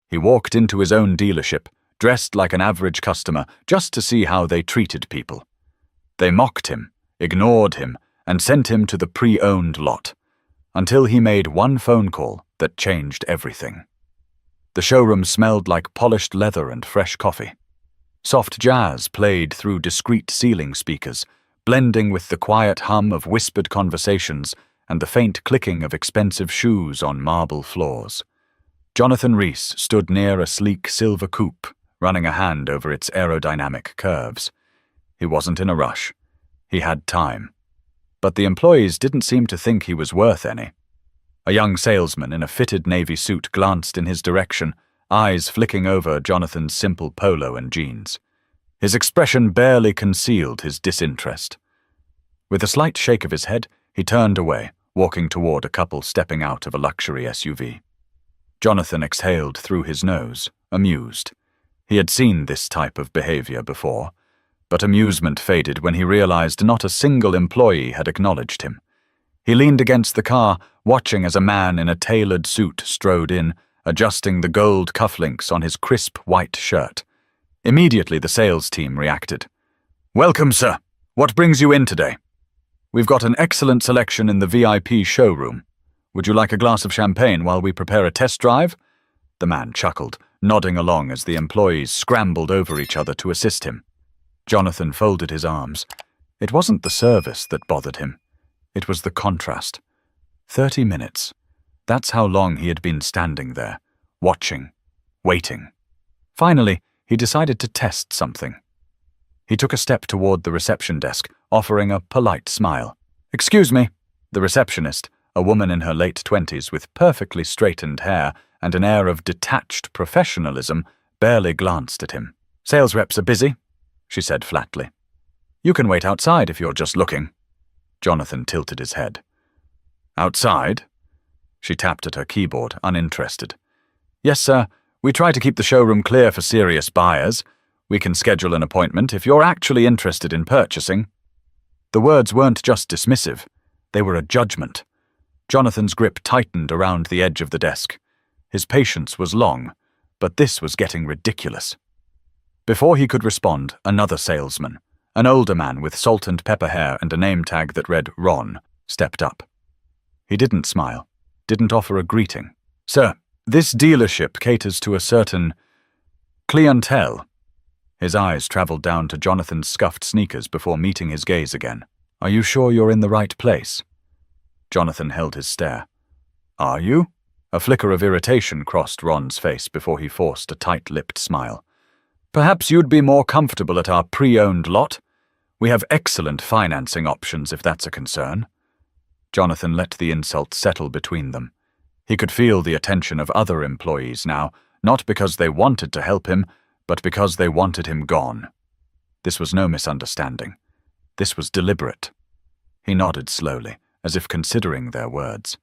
He walked into his own dealership, dressed like an average customer, just to see how they treated people. They mocked him, ignored him, and sent him to the pre-owned lot, until he made one phone call that changed everything. The showroom smelled like polished leather and fresh coffee. Soft jazz played through discreet ceiling speakers, blending with the quiet hum of whispered conversations and the faint clicking of expensive shoes on marble floors. Jonathan Rees stood near a sleek silver coupe, running a hand over its aerodynamic curves. He wasn't in a rush. He had time. But the employees didn't seem to think he was worth any. A young salesman in a fitted navy suit glanced in his direction, eyes flicking over Jonathan's simple polo and jeans. His expression barely concealed his disinterest. With a slight shake of his head, he turned away, walking toward a couple stepping out of a luxury SUV. Jonathan exhaled through his nose, amused. He had seen this type of behavior before, but amusement faded when he realized not a single employee had acknowledged him. He leaned against the car, watching as a man in a tailored suit strode in, adjusting the gold cufflinks on his crisp white shirt. Immediately the sales team reacted. "Welcome, sir. What brings you in today? We've got an excellent selection in the VIP showroom. Would you like a glass of champagne while we prepare a test drive?" The man chuckled, nodding along as the employees scrambled over each other to assist him. Jonathan folded his arms. It wasn't the service that bothered him. It was the contrast. 30 minutes. That's how long he had been standing there, watching, waiting. Finally, he decided to test something. He took a step toward the reception desk, offering a polite smile. "Excuse me." The receptionist, a woman in her late 20s with perfectly straightened hair and an air of detached professionalism, barely glanced at him. "Sales reps are busy," she said flatly. "You can wait outside if you're just looking." Jonathan tilted his head. "Outside?" She tapped at her keyboard, uninterested. "Yes, sir. We try to keep the showroom clear for serious buyers. We can schedule an appointment if you're actually interested in purchasing." The words weren't just dismissive. They were a judgment. Jonathan's grip tightened around the edge of the desk. His patience was long, but this was getting ridiculous. Before he could respond, another salesman, an older man with salt and pepper hair and a name tag that read Ron, stepped up. He didn't smile, didn't offer a greeting. "Sir, this dealership caters to a certain clientele." His eyes traveled down to Jonathan's scuffed sneakers before meeting his gaze again. "Are you sure you're in the right place?" Jonathan held his stare. "Are you?" A flicker of irritation crossed Ron's face before he forced a tight-lipped smile. "Perhaps you'd be more comfortable at our pre-owned lot. We have excellent financing options if that's a concern." Jonathan let the insult settle between them. He could feel the attention of other employees now, not because they wanted to help him, but because they wanted him gone. This was no misunderstanding. This was deliberate. He nodded slowly, as if considering their words.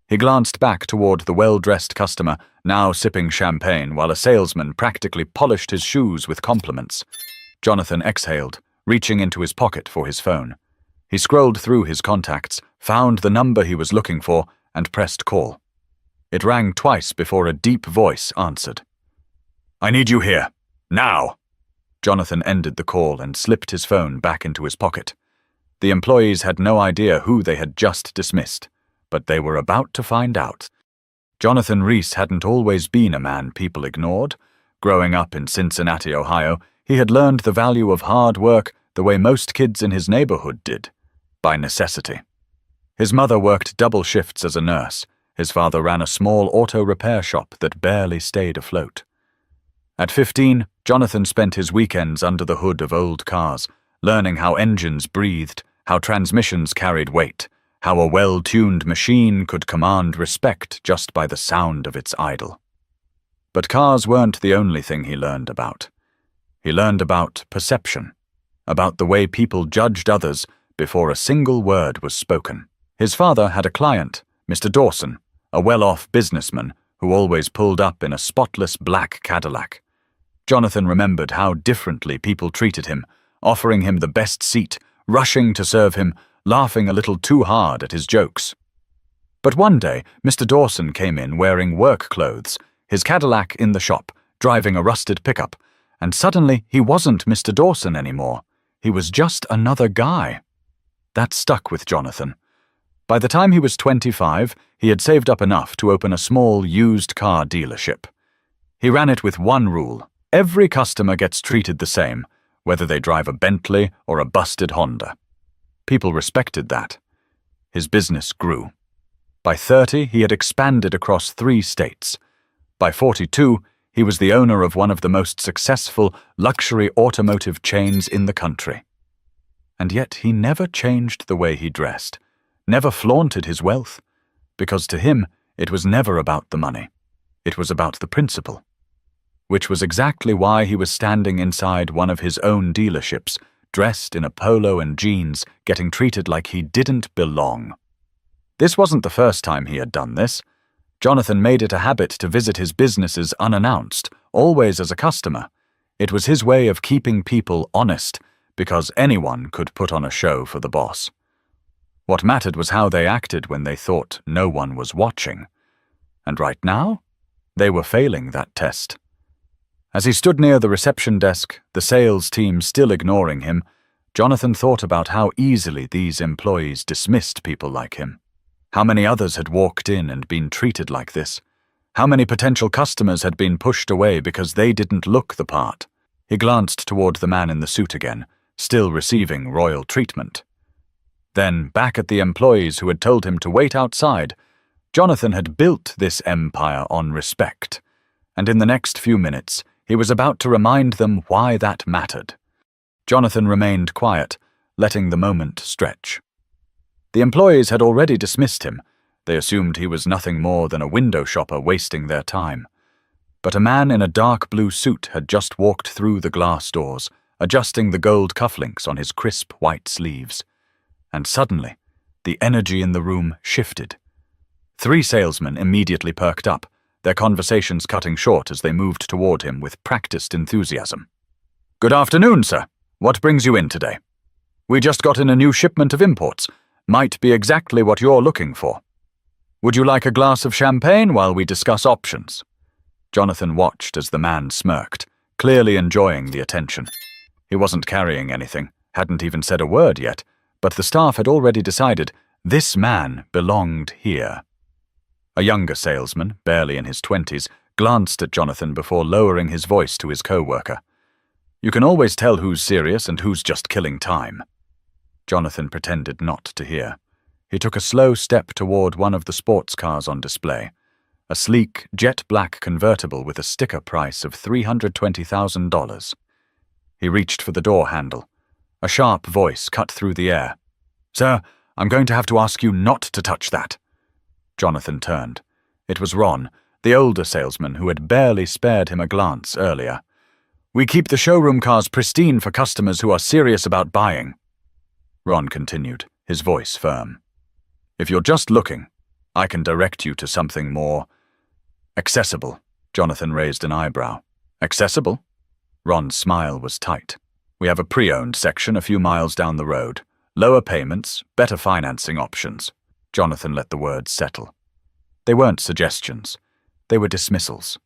He glanced back toward the well-dressed customer, now sipping champagne while a salesman practically polished his shoes with compliments. Jonathan exhaled, reaching into his pocket for his phone. He scrolled through his contacts, found the number he was looking for, and pressed call. It rang twice before a deep voice answered. "I need you here. Now!" Jonathan ended the call and slipped his phone back into his pocket. The employees had no idea who they had just dismissed, but they were about to find out. Jonathan Rees hadn't always been a man people ignored. Growing up in Cincinnati, Ohio, he had learned the value of hard work the way most kids in his neighborhood did, by necessity. His mother worked double shifts as a nurse. His father ran a small auto repair shop that barely stayed afloat. At 15, Jonathan spent his weekends under the hood of old cars, learning how engines breathed, how transmissions carried weight, how a well-tuned machine could command respect just by the sound of its idle. But cars weren't the only thing he learned about. He learned about perception, about the way people judged others before a single word was spoken. His father had a client, Mr. Dawson, a well-off businessman who always pulled up in a spotless black Cadillac. Jonathan remembered how differently people treated him, offering him the best seat, rushing to serve him, laughing a little too hard at his jokes. But one day, Mr. Dawson came in wearing work clothes, his Cadillac in the shop, driving a rusted pickup, and suddenly he wasn't Mr. Dawson anymore. He was just another guy. That stuck with Jonathan. By the time he was 25, he had saved up enough to open a small used car dealership. He ran it with one rule: every customer gets treated the same, whether they drive a Bentley or a busted Honda. People respected that. His business grew. By 30, he had expanded across 3 states. By 42, he was the owner of one of the most successful luxury automotive chains in the country. And yet he never changed the way he dressed, never flaunted his wealth, because to him it was never about the money. It was about the principle. Which was exactly why he was standing inside one of his own dealerships, dressed in a polo and jeans, getting treated like he didn't belong. This wasn't the first time he had done this. Jonathan made it a habit to visit his businesses unannounced, always as a customer. It was his way of keeping people honest, because anyone could put on a show for the boss. What mattered was how they acted when they thought no one was watching. And right now, they were failing that test. As he stood near the reception desk, the sales team still ignoring him, Jonathan thought about how easily these employees dismissed people like him. How many others had walked in and been treated like this? How many potential customers had been pushed away because they didn't look the part? He glanced toward the man in the suit again, still receiving royal treatment. Then, back at the employees who had told him to wait outside, Jonathan had built this empire on respect, and in the next few minutes, he was about to remind them why that mattered. Jonathan remained quiet, letting the moment stretch. The employees had already dismissed him. They assumed he was nothing more than a window shopper wasting their time. But a man in a dark blue suit had just walked through the glass doors, adjusting the gold cufflinks on his crisp white sleeves. And suddenly, the energy in the room shifted. 3 salesmen immediately perked up, their conversations cutting short as they moved toward him with practiced enthusiasm. "Good afternoon, sir. What brings you in today? We just got in a new shipment of imports. Might be exactly what you're looking for. Would you like a glass of champagne while we discuss options?" Jonathan watched as the man smirked, clearly enjoying the attention. He wasn't carrying anything, hadn't even said a word yet, but the staff had already decided this man belonged here. A younger salesman, barely in his 20s, glanced at Jonathan before lowering his voice to his co-worker. "You can always tell who's serious and who's just killing time." Jonathan pretended not to hear. He took a slow step toward one of the sports cars on display, a sleek, jet-black convertible with a sticker price of $320,000. He reached for the door handle. A sharp voice cut through the air. "Sir, I'm going to have to ask you not to touch that." Jonathan turned. It was Ron, the older salesman who had barely spared him a glance earlier. "We keep the showroom cars pristine for customers who are serious about buying." Ron continued, his voice firm. "If you're just looking, I can direct you to something more accessible." Jonathan raised an eyebrow. "Accessible?" Ron's smile was tight. "We have a pre-owned section a few miles down the road. Lower payments, better financing options." Jonathan let the words settle. They weren't suggestions. They were dismissals.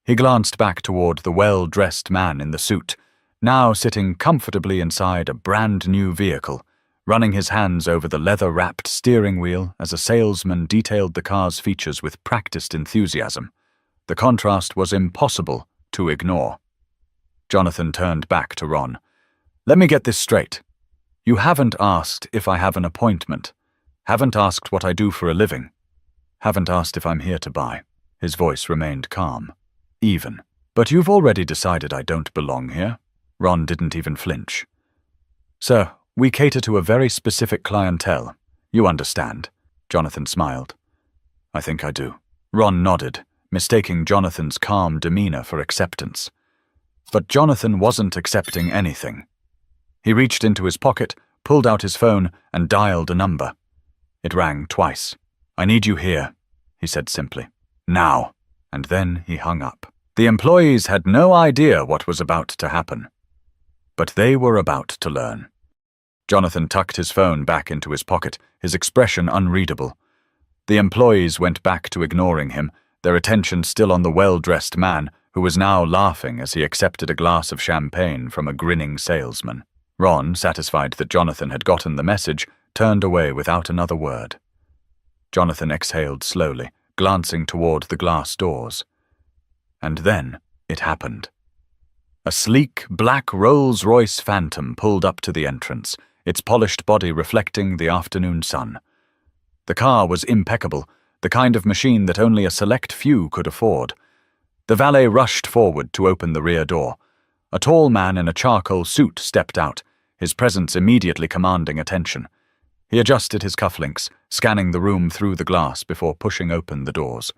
He glanced back toward the well-dressed man in the suit, now sitting comfortably inside a brand-new vehicle, running his hands over the leather-wrapped steering wheel as a salesman detailed the car's features with practiced enthusiasm. The contrast was impossible to ignore. Jonathan turned back to Ron. "Let me get this straight. You haven't asked if I have an appointment. Haven't asked what I do for a living. Haven't asked if I'm here to buy." His voice remained calm, even. "But you've already decided I don't belong here." Ron didn't even flinch. "Sir, we cater to a very specific clientele. You understand." Jonathan smiled. "I think I do." Ron nodded, mistaking Jonathan's calm demeanor for acceptance. But Jonathan wasn't accepting anything. He reached into his pocket, pulled out his phone, and dialed a number. It rang twice. "I need you here," he said simply. "Now." And then he hung up. The employees had no idea what was about to happen. But they were about to learn. Jonathan tucked his phone back into his pocket, his expression unreadable. The employees went back to ignoring him, their attention still on the well-dressed man, who was now laughing as he accepted a glass of champagne from a grinning salesman. Ron, satisfied that Jonathan had gotten the message, turned away without another word. Jonathan exhaled slowly, glancing toward the glass doors. And then it happened. A sleek, black Rolls-Royce Phantom pulled up to the entrance, its polished body reflecting the afternoon sun. The car was impeccable, the kind of machine that only a select few could afford. The valet rushed forward to open the rear door. A tall man in a charcoal suit stepped out, his presence immediately commanding attention. He adjusted his cufflinks, scanning the room through the glass before pushing open the doors.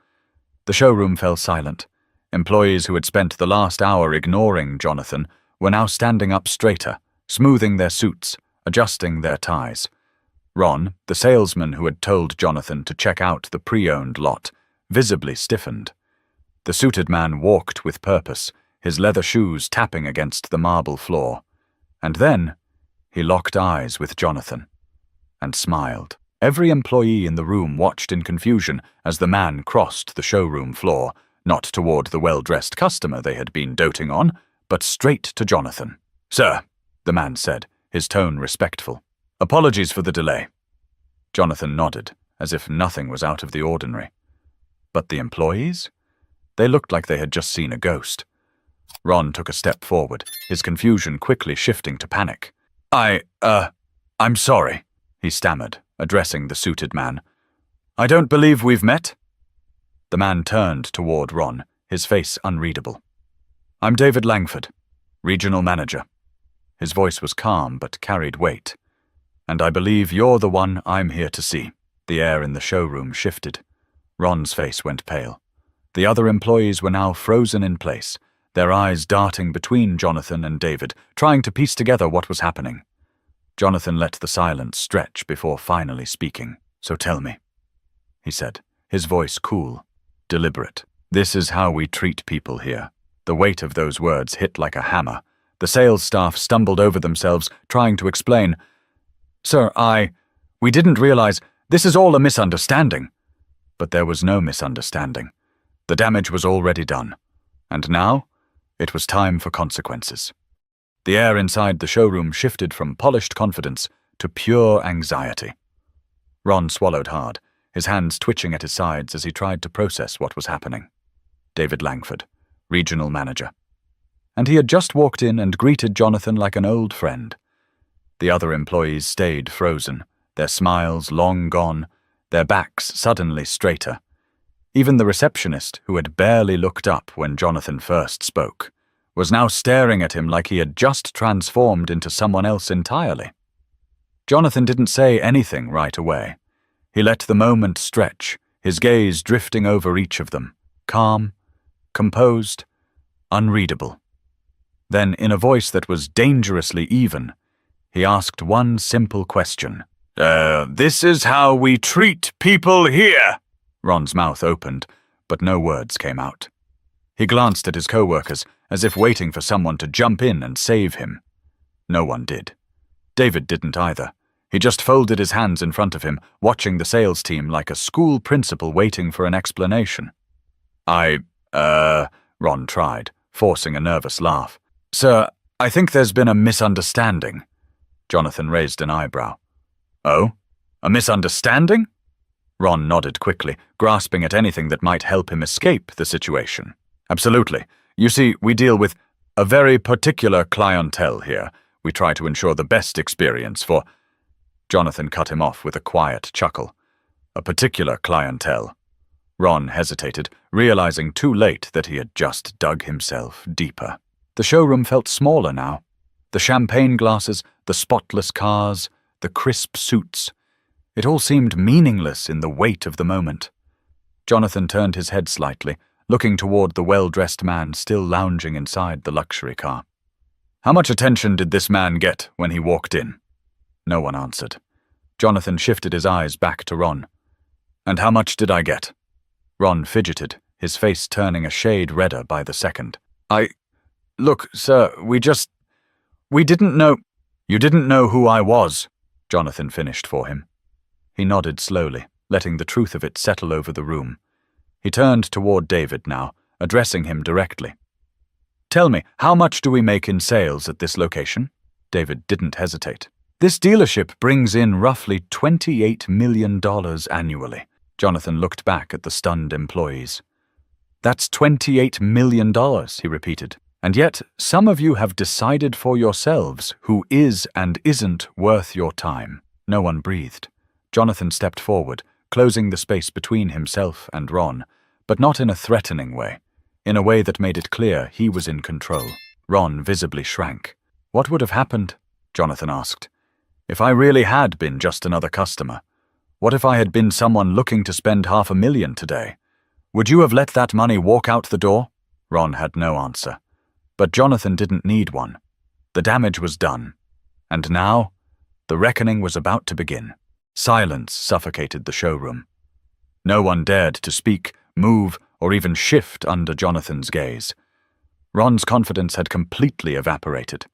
The showroom fell silent. Employees who had spent the last hour ignoring Jonathan were now standing up straighter, smoothing their suits, adjusting their ties. Ron, the salesman who had told Jonathan to check out the pre-owned lot, visibly stiffened. The suited man walked with purpose, his leather shoes tapping against the marble floor. And then he locked eyes with Jonathan and smiled. Every employee in the room watched in confusion as the man crossed the showroom floor, not toward the well-dressed customer they had been doting on, but straight to Jonathan. "Sir," the man said, his tone respectful. "Apologies for the delay." Jonathan nodded, as if nothing was out of the ordinary. But the employees? They looked like they had just seen a ghost. Ron took a step forward, his confusion quickly shifting to panic. I'm sorry," he stammered, addressing the suited man. "I don't believe we've met." The man turned toward Ron, his face unreadable. "I'm David Langford, regional manager." His voice was calm but carried weight. "And I believe you're the one I'm here to see." The air in the showroom shifted. Ron's face went pale. The other employees were now frozen in place, their eyes darting between Jonathan and David, trying to piece together what was happening. Jonathan let the silence stretch before finally speaking. "So tell me," he said, his voice cool, deliberate. "This is how we treat people here." The weight of those words hit like a hammer. The sales staff stumbled over themselves, trying to explain. "Sir, we didn't realize. This is all a misunderstanding." But there was no misunderstanding. The damage was already done. And now, it was time for consequences. The air inside the showroom shifted from polished confidence to pure anxiety. Ron swallowed hard, his hands twitching at his sides as he tried to process what was happening. David Langford, regional manager. And he had just walked in and greeted Jonathan like an old friend. The other employees stayed frozen, their smiles long gone, their backs suddenly straighter. Even the receptionist, who had barely looked up when Jonathan first spoke, was now staring at him like he had just transformed into someone else entirely. Jonathan didn't say anything right away. He let the moment stretch, his gaze drifting over each of them, calm, composed, unreadable. Then, in a voice that was dangerously even, he asked one simple question. This is how we treat people here." Ron's mouth opened, but no words came out. He glanced at his co-workers, as if waiting for someone to jump in and save him. No one did. David didn't either. He just folded his hands in front of him, watching the sales team like a school principal waiting for an explanation. Ron tried, forcing a nervous laugh. "Sir, I think there's been a misunderstanding." Jonathan raised an eyebrow. "Oh? A misunderstanding?" Ron nodded quickly, grasping at anything that might help him escape the situation. "Absolutely. You see, we deal with a very particular clientele here. We try to ensure the best experience for—" Jonathan cut him off with a quiet chuckle. "A particular clientele." Ron hesitated, realizing too late that he had just dug himself deeper. The showroom felt smaller now. The champagne glasses, the spotless cars, the crisp suits. It all seemed meaningless in the weight of the moment. Jonathan turned his head slightly, looking toward the well-dressed man still lounging inside the luxury car. "How much attention did this man get when he walked in?" No one answered. Jonathan shifted his eyes back to Ron. "And how much did I get?" Ron fidgeted, his face turning a shade redder by the second. Look, sir, we didn't know—" "You didn't know who I was," Jonathan finished for him. He nodded slowly, letting the truth of it settle over the room. He turned toward David now, addressing him directly. "Tell me, how much do we make in sales at this location?" David didn't hesitate. "This dealership brings in roughly $28 million annually." Jonathan looked back at the stunned employees. "That's $28 million, he repeated. "And yet, some of you have decided for yourselves who is and isn't worth your time." No one breathed. Jonathan stepped forward, closing the space between himself and Ron, but not in a threatening way, in a way that made it clear he was in control. Ron visibly shrank. "What would have happened?" Jonathan asked. "If I really had been just another customer? What if I had been someone looking to spend $500,000 today? Would you have let that money walk out the door?" Ron had no answer. But Jonathan didn't need one. The damage was done. And now, the reckoning was about to begin. Silence suffocated the showroom. No one dared to speak, move, or even shift under Jonathan's gaze. Ron's confidence had completely evaporated.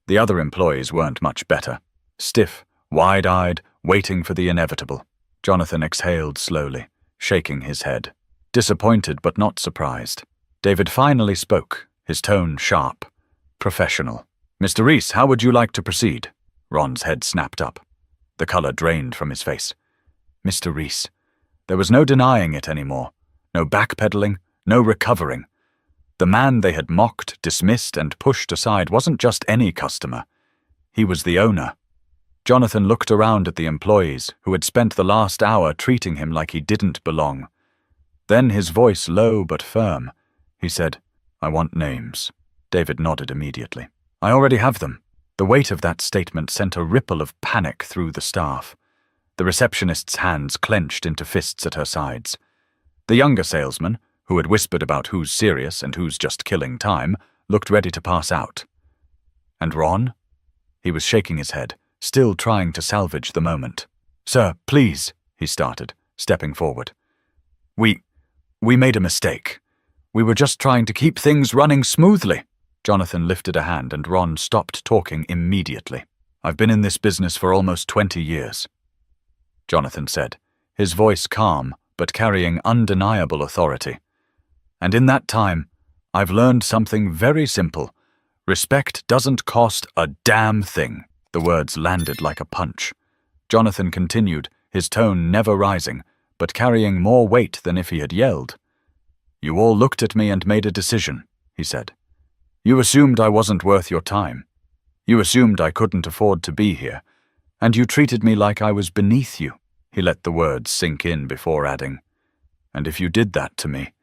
The other employees weren't much better. Stiff, wide-eyed, waiting for the inevitable. Jonathan exhaled slowly, shaking his head. Disappointed but not surprised. David finally spoke, his tone sharp, professional. "Mr. Reese, how would you like to proceed?" Ron's head snapped up. The color drained from his face. Mr. Reese. There was no denying it anymore. No backpedaling, no recovering. The man they had mocked, dismissed, and pushed aside wasn't just any customer. He was the owner. Jonathan looked around at the employees who had spent the last hour treating him like he didn't belong. Then, his voice low but firm, he said, "I want names." David nodded immediately. "I already have them." The weight of that statement sent a ripple of panic through the staff. The receptionist's hands clenched into fists at her sides. The younger salesman, who had whispered about who's serious and who's just killing time, looked ready to pass out. And Ron? He was shaking his head, still trying to salvage the moment. "Sir, please," he started, stepping forward. We made a mistake. We were just trying to keep things running smoothly." Jonathan lifted a hand and Ron stopped talking immediately. "I've been in this business for almost 20 years, Jonathan said, his voice calm but carrying undeniable authority. "And in that time, I've learned something very simple. Respect doesn't cost a damn thing." The words landed like a punch. Jonathan continued, his tone never rising, but carrying more weight than if he had yelled. "You all looked at me and made a decision," he said. "You assumed I wasn't worth your time. You assumed I couldn't afford to be here, and you treated me like I was beneath you." He let the words sink in before adding, "And if you did that to me,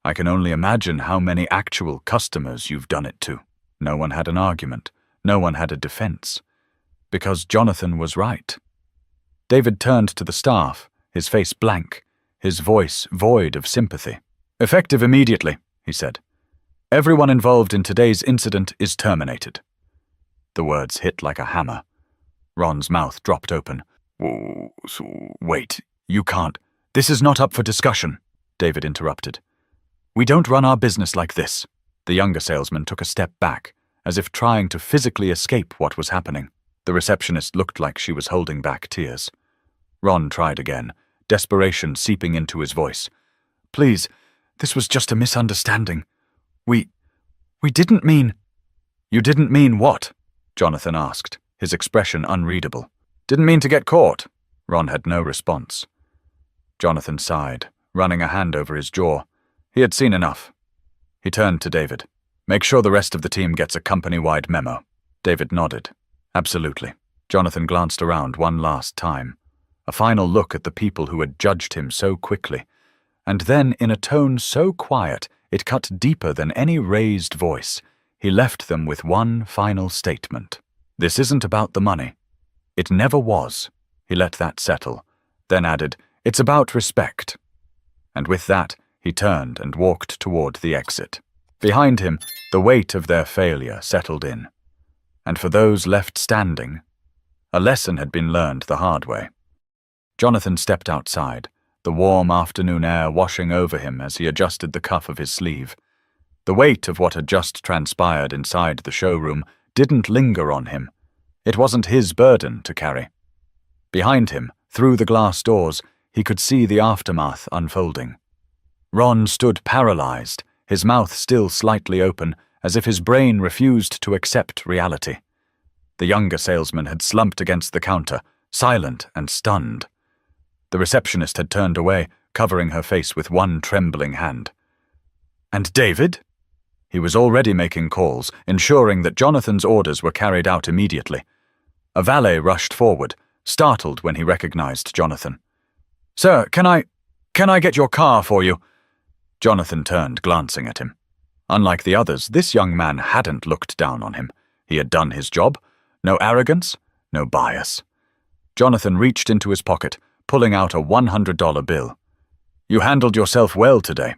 I can only imagine how many actual customers you've done it to." No one had an argument. No one had a defense. Because Jonathan was right. David turned to the staff, his face blank, his voice void of sympathy. "Effective immediately," he said. "Everyone involved in today's incident is terminated." The words hit like a hammer. Ron's mouth dropped open. Wait, you can't. This is not up for discussion," David interrupted. "We don't run our business like this." The younger salesman took a step back, as if trying to physically escape what was happening. The receptionist looked like she was holding back tears. Ron tried again, desperation seeping into his voice. "Please, this was just a misunderstanding. We didn't mean—" "You didn't mean what?" Jonathan asked, his expression unreadable. "Didn't mean to get caught." Ron had no response. Jonathan sighed, running a hand over his jaw. He had seen enough. He turned to David. "Make sure the rest of the team gets a company-wide memo." David nodded. "Absolutely." Jonathan glanced around one last time, a final look at the people who had judged him so quickly, and then in a tone so quiet it cut deeper than any raised voice, he left them with one final statement. "This isn't about the money. It never was." He let that settle, then added, "It's about respect." And with that, he turned and walked toward the exit. Behind him, the weight of their failure settled in. And for those left standing, a lesson had been learned the hard way. Jonathan stepped outside, the warm afternoon air washing over him as he adjusted the cuff of his sleeve. The weight of what had just transpired inside the showroom didn't linger on him. It wasn't his burden to carry. Behind him, through the glass doors, he could see the aftermath unfolding. Ron stood paralyzed, his mouth still slightly open, as if his brain refused to accept reality. The younger salesman had slumped against the counter, silent and stunned. The receptionist had turned away, covering her face with one trembling hand. "And David?" He was already making calls, ensuring that Jonathan's orders were carried out immediately. A valet rushed forward, startled when he recognized Jonathan. "Sir, can I get your car for you?" Jonathan turned, glancing at him. Unlike the others, this young man hadn't looked down on him. He had done his job. No arrogance, no bias. Jonathan reached into his pocket, pulling out a $100 bill. "You handled yourself well today."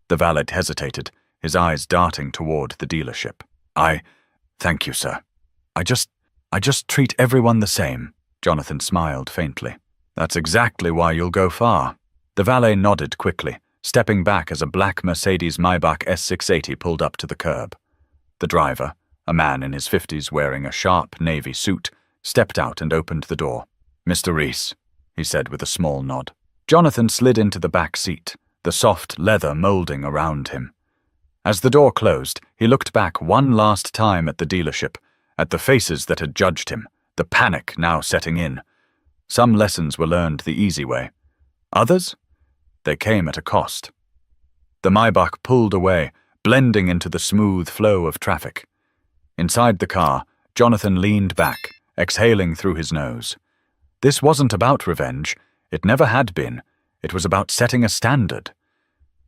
The valet hesitated, his eyes darting toward the dealership. Thank you, sir. I just treat everyone the same." Jonathan smiled faintly. "That's exactly why you'll go far." The valet nodded quickly, stepping back as a black Mercedes Maybach S680 pulled up to the curb. The driver, a man in his 50s wearing a sharp navy suit, stepped out and opened the door. "Mr. Reese," he said with a small nod. Jonathan slid into the back seat, the soft leather molding around him. As the door closed, he looked back one last time at the dealership, at the faces that had judged him, the panic now setting in. Some lessons were learned the easy way. Others? They came at a cost. The Maybach pulled away, blending into the smooth flow of traffic. Inside the car, Jonathan leaned back, exhaling through his nose. This wasn't about revenge. It never had been. It was about setting a standard.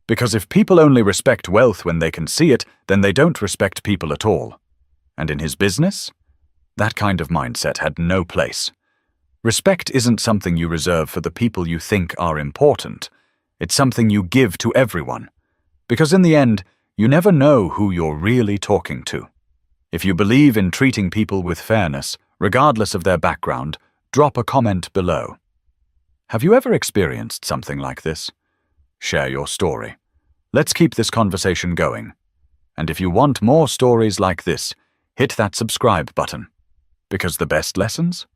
Because if people only respect wealth when they can see it, then they don't respect people at all. And in his business, that kind of mindset had no place. Respect isn't something you reserve for the people you think are important. It's something you give to everyone. Because in the end, you never know who you're really talking to. If you believe in treating people with fairness, regardless of their background, drop a comment below. Have you ever experienced something like this? Share your story. Let's keep this conversation going. And if you want more stories like this, hit that subscribe button. Because the best lessons?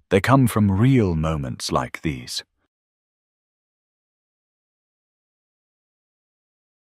They come from real moments like these.